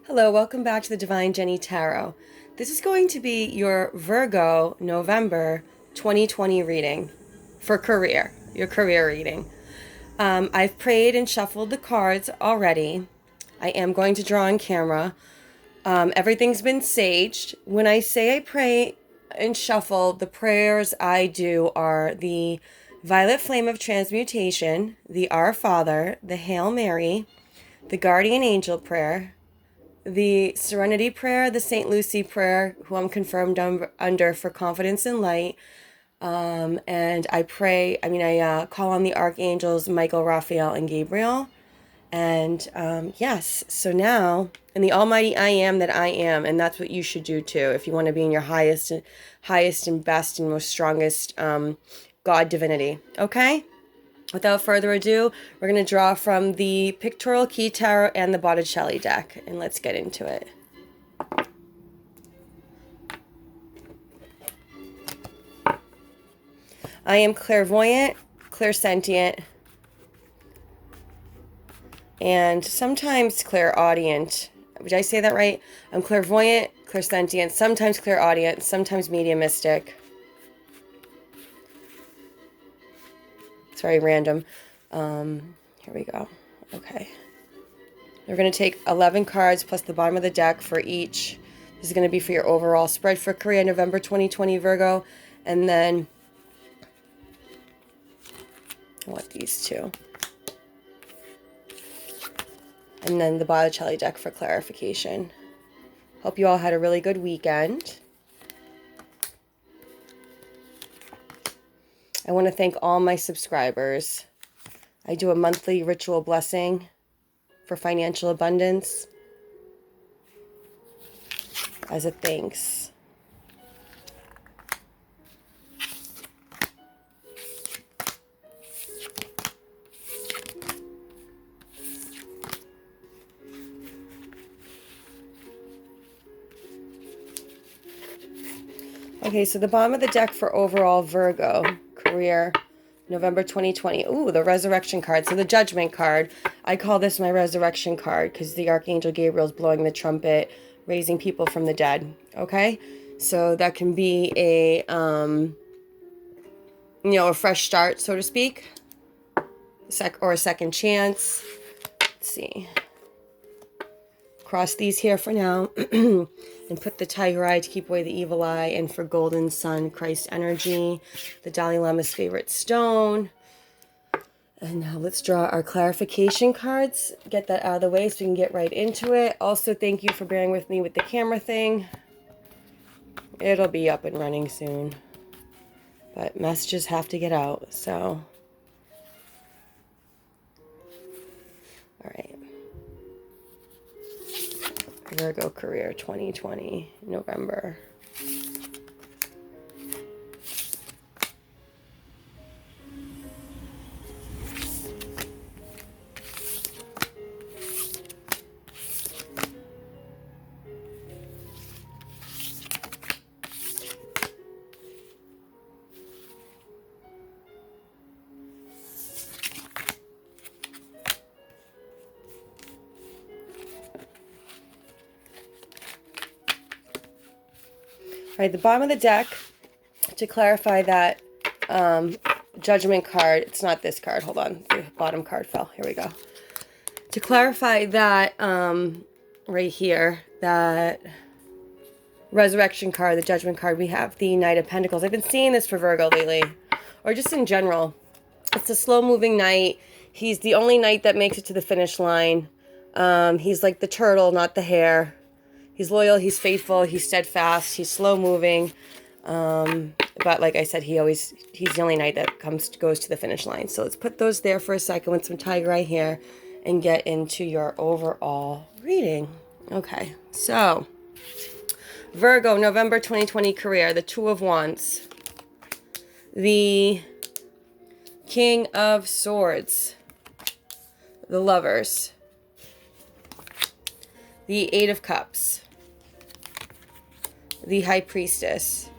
Hello, welcome back to the Divine Jenny Tarot. This is going to be your Virgo November 2020 reading for career, your career reading. I've prayed and shuffled the cards already. I am going to draw on camera. Everything's been saged. When I say I pray and shuffle, the prayers I do are the Violet Flame of Transmutation, the Our Father, the Hail Mary, the Guardian Angel Prayer, the Serenity Prayer, the St. Lucie Prayer, who I'm confirmed under for confidence and light. And I call on the Archangels Michael, Raphael, and Gabriel. And yes, so now, and the Almighty I Am that I am, and that's what you should do too, if you want to be in your highest and best and most strongest God divinity. Okay? Without further ado, we're going to draw from the Pictorial Key Tarot and the Botticelli deck, and let's get into it. I am clairvoyant, clairsentient, and sometimes clairaudient. Did I say that right? I'm clairvoyant, clairsentient, sometimes clairaudient, sometimes mediumistic. It's very random. Here we go. Okay. We're going to take 11 cards plus the bottom of the deck for each. This is going to be for your overall spread for career, November 2020 Virgo. And then I want these two. And then the Botticelli deck for clarification. Hope you all had a really good weekend. I want to thank all my subscribers. I do a monthly ritual blessing for financial abundance as a thanks. Okay, so the bottom of the deck for overall Virgo career, November 2020. Ooh, the Resurrection card. So the Judgment card. I call this my Resurrection card because the Archangel Gabriel's blowing the trumpet, raising people from the dead. Okay? So that can be a, a fresh start, so to speak. Or a second chance. Let's see. Cross these here for now. And put the Tiger Eye to keep away the evil eye. And for Golden Sun, Christ Energy, the Dalai Lama's favorite stone. And now let's draw our clarification cards. Get that out of the way so we can get right into it. Also, thank you for bearing with me with the camera thing. It'll be up and running soon. But messages have to get out, so. All right. Virgo career 2020, November. All right, the bottom of the deck, to clarify that Judgment card, it's not this card, hold on, the bottom card fell, here we go. To clarify that right here, that Resurrection card, the Judgment card, we have the Knight of Pentacles. I've been seeing this for Virgo lately, or just in general. It's a slow-moving knight. He's the only knight that makes it to the finish line. He's like the turtle, not the hare. He's loyal, he's faithful, he's steadfast, he's slow-moving. But like I said, he's the only knight that goes to the finish line. So let's put those there for a second with some Tiger Eye here and get into your overall reading. Okay, so Virgo, November 2020 career, the Two of Wands, the King of Swords, the Lovers, the Eight of Cups, the High Priestess.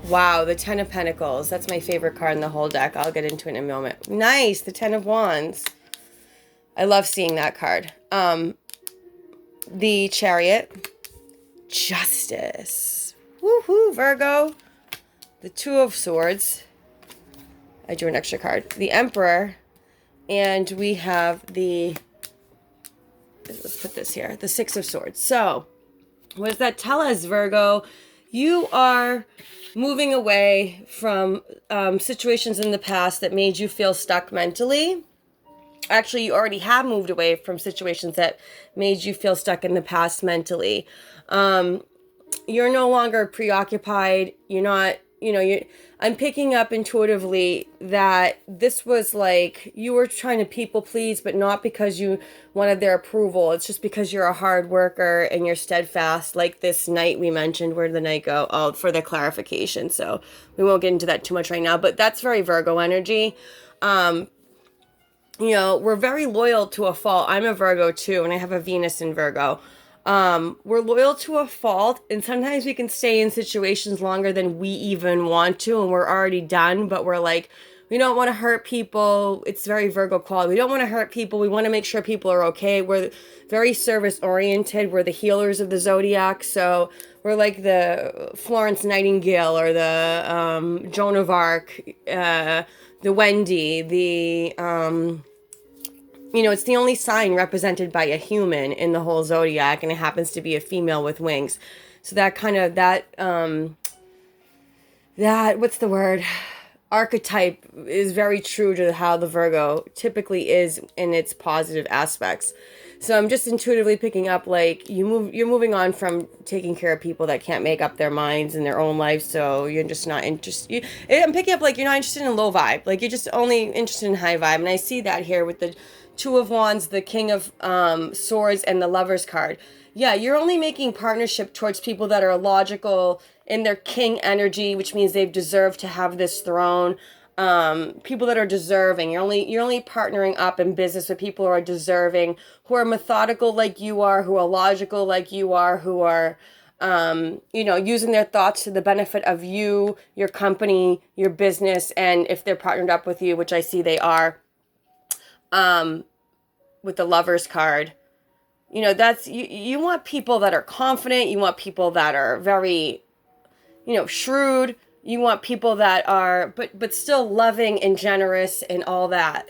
Wow, the Ten of Pentacles. That's my favorite card in the whole deck. I'll get into it in a moment. Nice, the Ten of Wands. I love seeing that card. the Chariot, Justice, woohoo, Virgo, the Two of Swords, I drew an extra card, the Emperor, and we have the, let's put this here, the Six of Swords. So what does that tell us, Virgo? You are moving away from situations in the past that made you feel stuck mentally. Actually, you already have moved away from situations that made you feel stuck in the past mentally. You're no longer preoccupied. You're not, I'm picking up intuitively that this was like you were trying to people please, but not because you wanted their approval. It's just because you're a hard worker and you're steadfast, like this Knight we mentioned. Where did the Knight go? Oh, for the clarification. So we won't get into that too much right now, but that's very Virgo energy. We're very loyal to a fault. I'm a Virgo too, and I have a Venus in Virgo. We're loyal to a fault, and sometimes we can stay in situations longer than we even want to, and we're already done, but we're like, we don't want to hurt people. It's very Virgo quality. We don't want to hurt people. We want to make sure people are okay. We're very service oriented. We're the healers of the zodiac. So we're like the Florence Nightingale or the Joan of Arc, the Wendy, it's the only sign represented by a human in the whole zodiac, and it happens to be a female with wings. So that what's the word? Archetype is very true to how the Virgo typically is in its positive aspects. So I'm just intuitively picking up, like, you're moving on from taking care of people that can't make up their minds in their own life. So you're just not interested. I'm picking up, like, you're not interested in low vibe. Like, you're just only interested in high vibe. And I see that here with the Two of Wands, the King of Swords, and the Lover's card. Yeah, you're only making partnership towards people that are logical in their king energy, which means they've deserved to have this throne. People that are deserving. You're only partnering up in business with people who are deserving, who are methodical like you are, who are logical like you are, who are using their thoughts to the benefit of you, your company, your business, and if they're partnered up with you, which I see they are, with the Lover's card. That's you want people that are confident, you want people that are very, shrewd, you want people that are but still loving and generous and all that.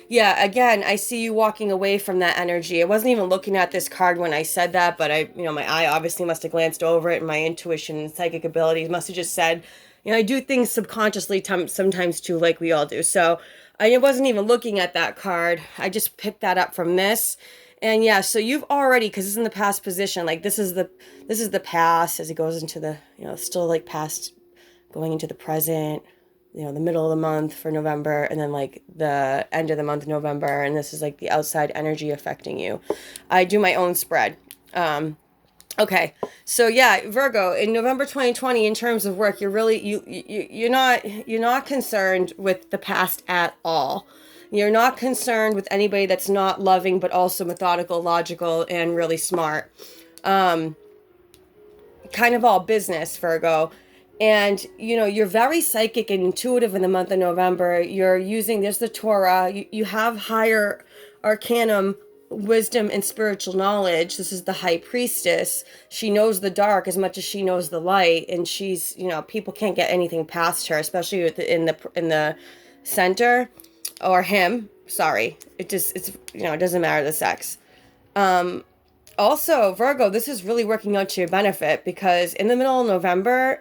Yeah, again, I see you walking away from that energy. I wasn't even looking at this card when I said that, but my eye obviously must have glanced over it, and my intuition and psychic abilities must have just said, I do things subconsciously sometimes too, like we all do. So I wasn't even looking at that card. I just picked that up from this. And yeah, so you've already, because it's in the past position, like this is the past as it goes into the, still like past going into the present, the middle of the month for November, and then like the end of the month, November. And this is like the outside energy affecting you. I do my own spread. Okay. So yeah, Virgo, in November 2020, in terms of work, you're really, you're not concerned with the past at all. You're not concerned with anybody that's not loving, but also methodical, logical, and really smart. Kind of all business, Virgo. And, you're very psychic and intuitive in the month of November. You're using, there's the Torah. You have higher arcanum, wisdom, and spiritual knowledge. This is the High Priestess. She knows the dark as much as she knows the light. And she's, people can't get anything past her, especially in the center. Or him, sorry. It doesn't matter the sex. Also, Virgo, this is really working out to your benefit, because in the middle of November,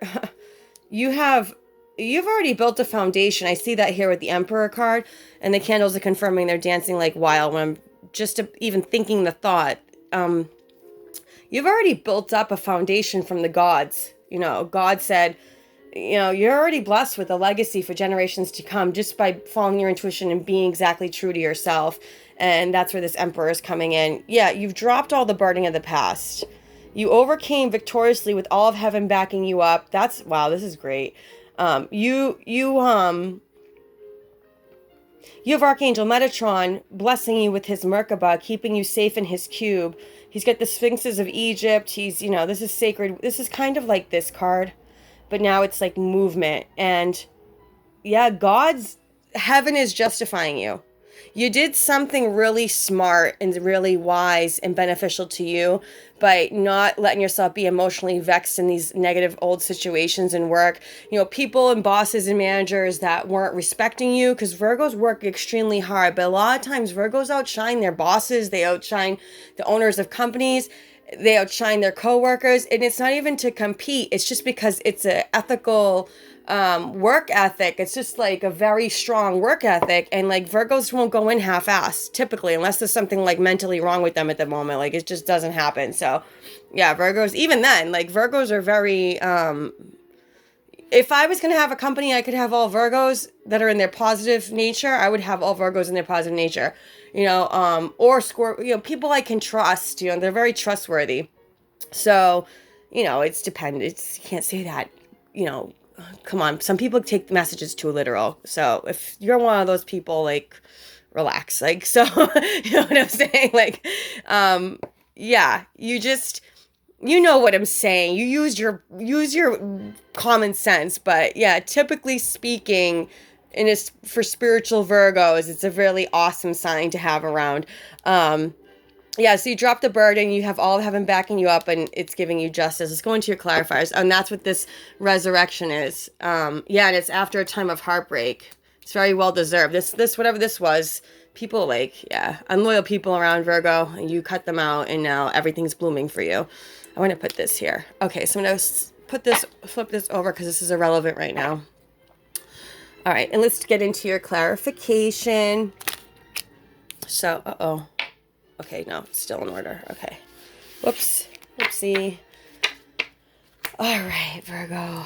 you've already built a foundation. I see that here with the Emperor card, and the candles are confirming they're dancing like wild. When I'm just even thinking the thought, you've already built up a foundation from the gods. God said, you're already blessed with a legacy for generations to come just by following your intuition and being exactly true to yourself. And that's where this Emperor is coming in. Yeah, you've dropped all the burden of the past. You overcame victoriously with all of heaven backing you up. Wow, this is great. You have Archangel Metatron blessing you with his Merkaba, keeping you safe in his cube. He's got the Sphinxes of Egypt. He's, this is sacred. This is kind of like this card. But now it's like movement. And yeah, heaven is justifying you. You did something really smart and really wise and beneficial to you by not letting yourself be emotionally vexed in these negative old situations in work. You know, people and bosses and managers that weren't respecting you, because Virgos work extremely hard, but a lot of times Virgos outshine their bosses, they outshine the owners of companies, they outshine their coworkers, and it's not even to compete, it's just because it's an ethical work ethic. It's just like a very strong work ethic, and like Virgos won't go in half-assed typically unless there's something like mentally wrong with them at the moment. Like it just doesn't happen. So yeah, Virgos, even then, like Virgos are very if I was going to have a company, I could have all Virgos that are in their positive nature. I would have all Virgos in their positive nature, you know, or people I can trust, you know, they're very trustworthy. So, you know, it's dependent. You can't say that, you know, come on. Some people take messages too literal. So if you're one of those people, like, relax. Like, so, you know what I'm saying? Like, yeah, you know what I'm saying. You use your common sense, but yeah, typically speaking, and it's for spiritual Virgos, it's a really awesome sign to have around. Yeah, so you drop the burden, you have all of heaven backing you up, and it's giving you justice. Let's go into your clarifiers, and that's what this resurrection is. Yeah, and it's after a time of heartbreak. It's very well deserved. This whatever this was, people like, yeah, unloyal people around Virgo, and you cut them out, and now everything's blooming for you. I want to put this here. Okay, so I'm going to flip this over because this is irrelevant right now. All right, and let's get into your clarification. So, okay, no, it's still in order. Okay. Whoopsie. All right, Virgo.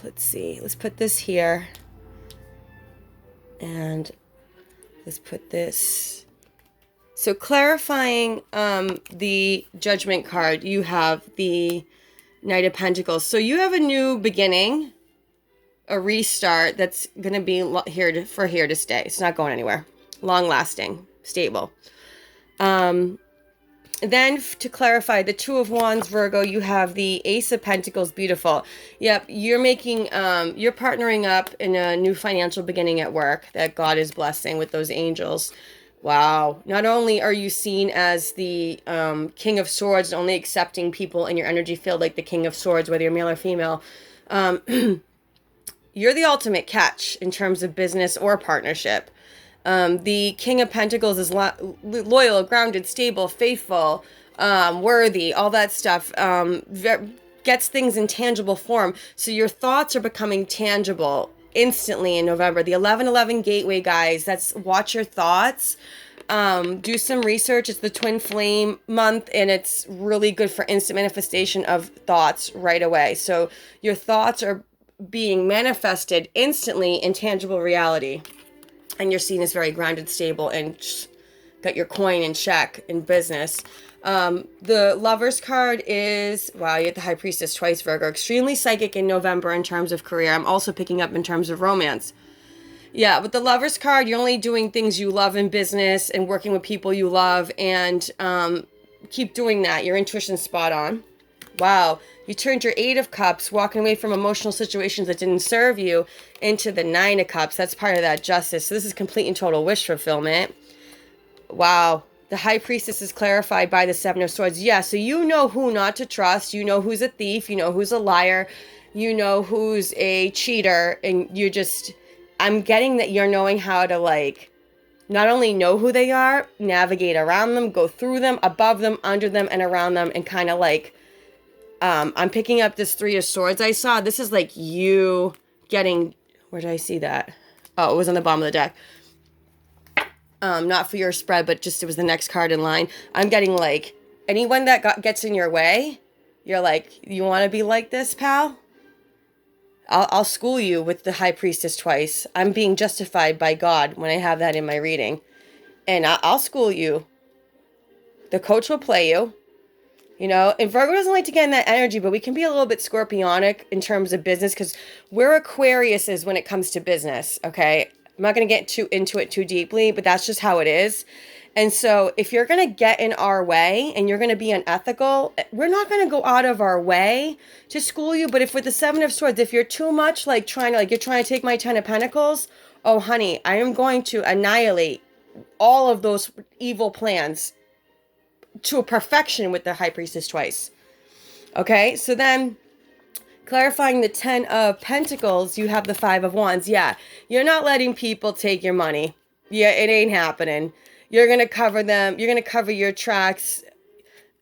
Let's see. Let's put this here. And let's put this. So clarifying the Judgment card, you have the Knight of Pentacles. So you have a new beginning, a restart that's going to be here to stay. It's not going anywhere. Long lasting, stable. Then to clarify, the Two of Wands, Virgo, you have the Ace of Pentacles. Beautiful. Yep, you're making, you're partnering up in a new financial beginning at work that God is blessing with those angels. Wow. Not only are you seen as the King of Swords, only accepting people in your energy field like the King of Swords, whether you're male or female, you're the ultimate catch in terms of business or partnership. The King of Pentacles is loyal, grounded, stable, faithful, worthy, all that stuff. Gets things in tangible form. So your thoughts are becoming tangible instantly in November. The 11/11 gateway, guys, that's watch your thoughts. Do some research. It's the twin flame month, and it's really good for instant manifestation of thoughts right away. So your thoughts are being manifested instantly in tangible reality. And you're seen as very grounded, stable, and got your coin in check in business. The Lover's card is, wow, you get the High Priestess twice, Virgo. Extremely psychic in November in terms of career. I'm also picking up in terms of romance. Yeah, with the Lover's card, you're only doing things you love in business and working with people you love, and keep doing that. Your intuition's spot on. Wow, you turned your 8 of Cups, walking away from emotional situations that didn't serve you, into the 9 of Cups. That's part of that justice. So this is complete and total wish fulfillment. Wow. The High Priestess is clarified by the 7 of Swords. Yeah, so you know who not to trust. You know who's a thief. You know who's a liar. You know who's a cheater. And you just, I'm getting that you're knowing how to, like, not only know who they are, navigate around them, go through them, above them, under them, and around them, and kind of like, I'm picking up this 3 of Swords I saw. This is like you getting, where did I see that? Oh, it was on the bottom of the deck. Not for your spread, but just it was the next card in line. I'm getting like, anyone that gets in your way, you're like, you want to be like this, pal? I'll school you with the High Priestess twice. I'm being justified by God when I have that in my reading. And I'll school you. The coach will play you. You know, and Virgo doesn't like to get in that energy, but we can be a little bit scorpionic in terms of business because we're Aquariuses when it comes to business, okay? I'm not going to get into it too deeply, but that's just how it is. And so if you're going to get in our way and you're going to be unethical, we're not going to go out of our way to school you. But if with the 7 of Swords, if you're too much like you're trying to take my 10 of Pentacles, oh, honey, I am going to annihilate all of those evil plans to a perfection with the High Priestess twice. Okay, so then clarifying the 10 of Pentacles, you have the 5 of Wands. Yeah, you're not letting people take your money. Yeah, it ain't happening. You're going to cover them. You're going to cover your tracks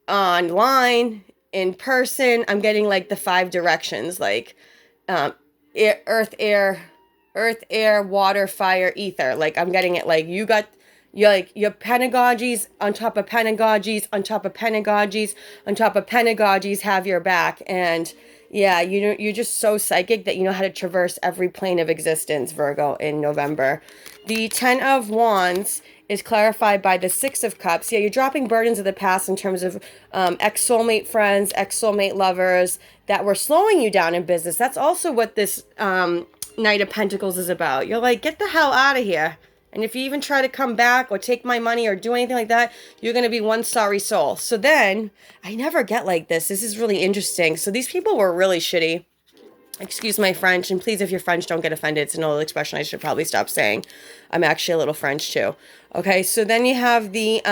online, in person. I'm getting like the 5 directions, like earth, air, water, fire, ether. Like I'm getting it like you're like your pedagogies on top of pedagogies on top of pedagogies on top of pedagogies have your back. And yeah, you're just so psychic that you know how to traverse every plane of existence, Virgo, in November. The 10 of Wands is clarified by the 6 of Cups. Yeah, you're dropping burdens of the past in terms of ex-soulmate friends, ex-soulmate lovers that were slowing you down in business. That's also what this Knight of Pentacles is about. You're like, get the hell out of here. And if you even try to come back or take my money or do anything like that, you're going to be one sorry soul. So then, I never get like this. This is really interesting. So these people were really shitty. Excuse my French. And please, if you're French, don't get offended. It's an old expression I should probably stop saying. I'm actually a little French too. Okay, so then you have the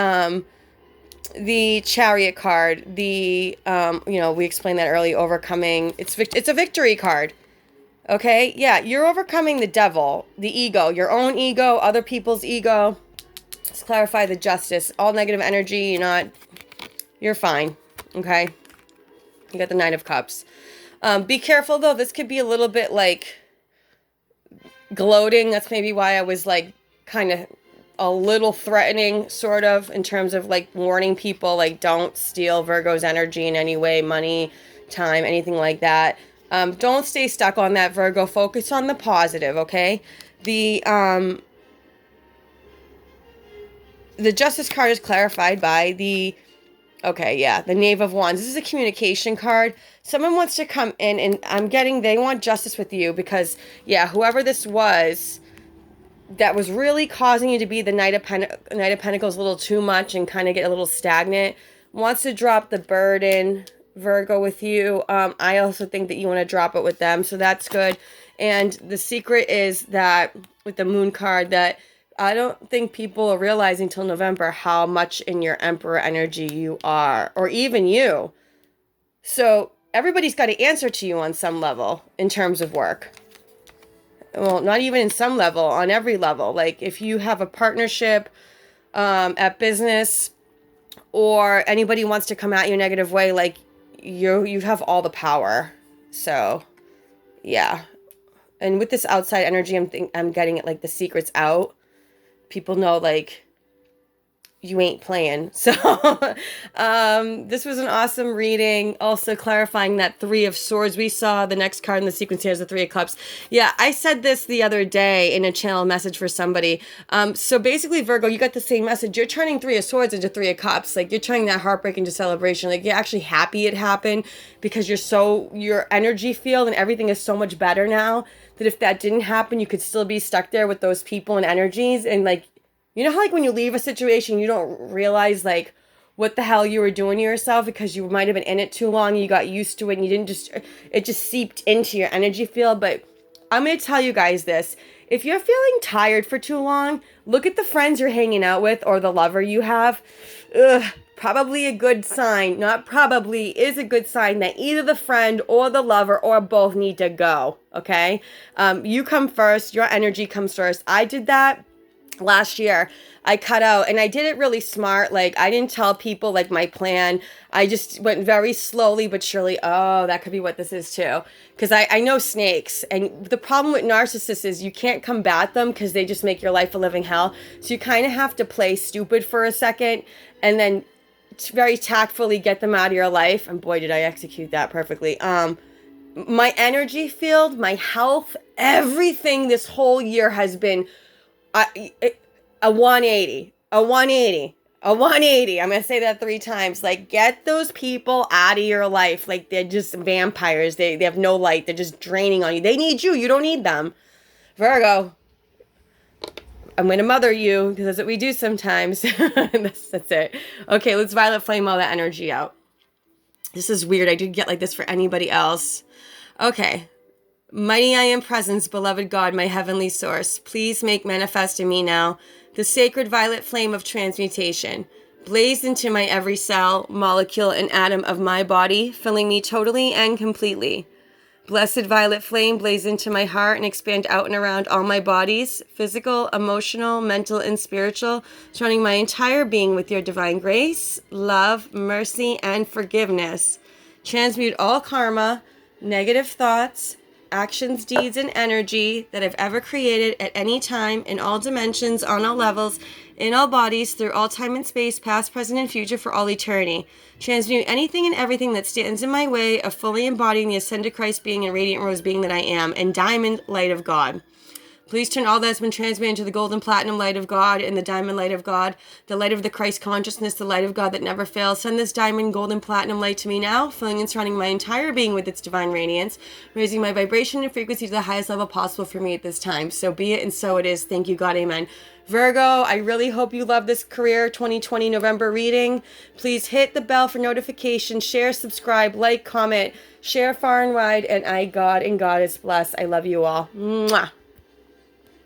Chariot card. The, we explained that earlier, overcoming. It's a victory card. Okay, yeah, you're overcoming the devil, the ego, your own ego, other people's ego. Let's clarify the Justice. All negative energy, you're fine, okay? You got the Knight of Cups. Be careful, though. This could be a little bit, like, gloating. That's maybe why I was, like, kind of a little threatening, sort of, in terms of, like, warning people, like, don't steal Virgo's energy in any way, money, time, anything like that. Don't stay stuck on that, Virgo. Focus on the positive, okay? The Justice card is clarified by the Knave of Wands. This is a communication card. Someone wants to come in, and I'm getting they want justice with you because, yeah, whoever this was that was really causing you to be the Knight of Pentacles a little too much and kind of get a little stagnant, wants to drop the burden, Virgo, with you. I also think that you want to drop it with them, so that's good. And the secret is that with the Moon card, that I don't think people are realizing till November how much in your Emperor energy you are, or even you. So everybody's got to answer to you on some level in terms of work. Well, not even in some level, on every level. Like if you have a partnership at business, or anybody wants to come at you a negative way, like you have all the power. So yeah. And with this outside energy, I'm getting it like the secret's out. People know, like, you ain't playing. So this was an awesome reading. Also clarifying that 3 of Swords we saw. The next card in the sequence here is the 3 of Cups. Yeah, I said this the other day in a channel message for somebody. So basically, Virgo, you got the same message. You're turning 3 of Swords into 3 of Cups. Like, you're turning that heartbreak into celebration. Like, you're actually happy it happened because your energy field and everything is so much better now that if that didn't happen, you could still be stuck there with those people and energies. And, like, you know how, like, when you leave a situation, you don't realize, like, what the hell you were doing to yourself because you might have been in it too long, you got used to it, and it just seeped into your energy field. But I'm going to tell you guys this. If you're feeling tired for too long, look at the friends you're hanging out with or the lover you have. Probably a good sign, not probably, is a good sign that either the friend or the lover or both need to go, okay? You come first. Your energy comes first. I did that last year. I cut out, and I did it really smart. Like, I didn't tell people, like, my plan. I just went very slowly but surely. Oh, that could be what this is too. Because I know snakes, and the problem with narcissists is you can't combat them because they just make your life a living hell. So you kind of have to play stupid for a second and then very tactfully get them out of your life. And boy, did I execute that perfectly. My energy field, my health, everything this whole year has been a 180, a 180, a 180. I'm going to say that 3 times. Like, get those people out of your life. Like, they're just vampires. They have no light. They're just draining on you. They need you. You don't need them. Virgo, I'm going to mother you because that's what we do sometimes. That's it. Okay, let's violet flame all that energy out. This is weird. I did get like this for anybody else. Okay. Mighty I am presence, beloved God, my heavenly source. Please make manifest in me now The sacred violet flame of transmutation blazed into my every cell, molecule, and atom of my body, filling me totally and completely. Blessed violet flame blaze into my heart and expand out and around all my bodies, physical, emotional, mental, and spiritual, surrounding my entire being with your divine grace, love, mercy, and forgiveness. Transmute all karma, negative thoughts, actions, deeds, and energy that I've ever created at any time, in all dimensions, on all levels, in all bodies, through all time and space, past, present, and future, for all eternity. Transmute anything and everything that stands in my way of fully embodying the ascended Christ being and radiant rose being that I am, and diamond light of God. Please turn all that's been transmuted into the golden platinum light of God and the diamond light of God, the light of the Christ consciousness, the light of God that never fails. Send this diamond, golden, platinum light to me now, filling and surrounding my entire being with its divine radiance, raising my vibration and frequency to the highest level possible for me at this time. So be it and so it is. Thank you, God. Amen. Virgo, I really hope you love this career 2020 November reading. Please hit the bell for notifications, share, subscribe, like, comment, share far and wide, and God and God is blessed. I love you all. Mwah.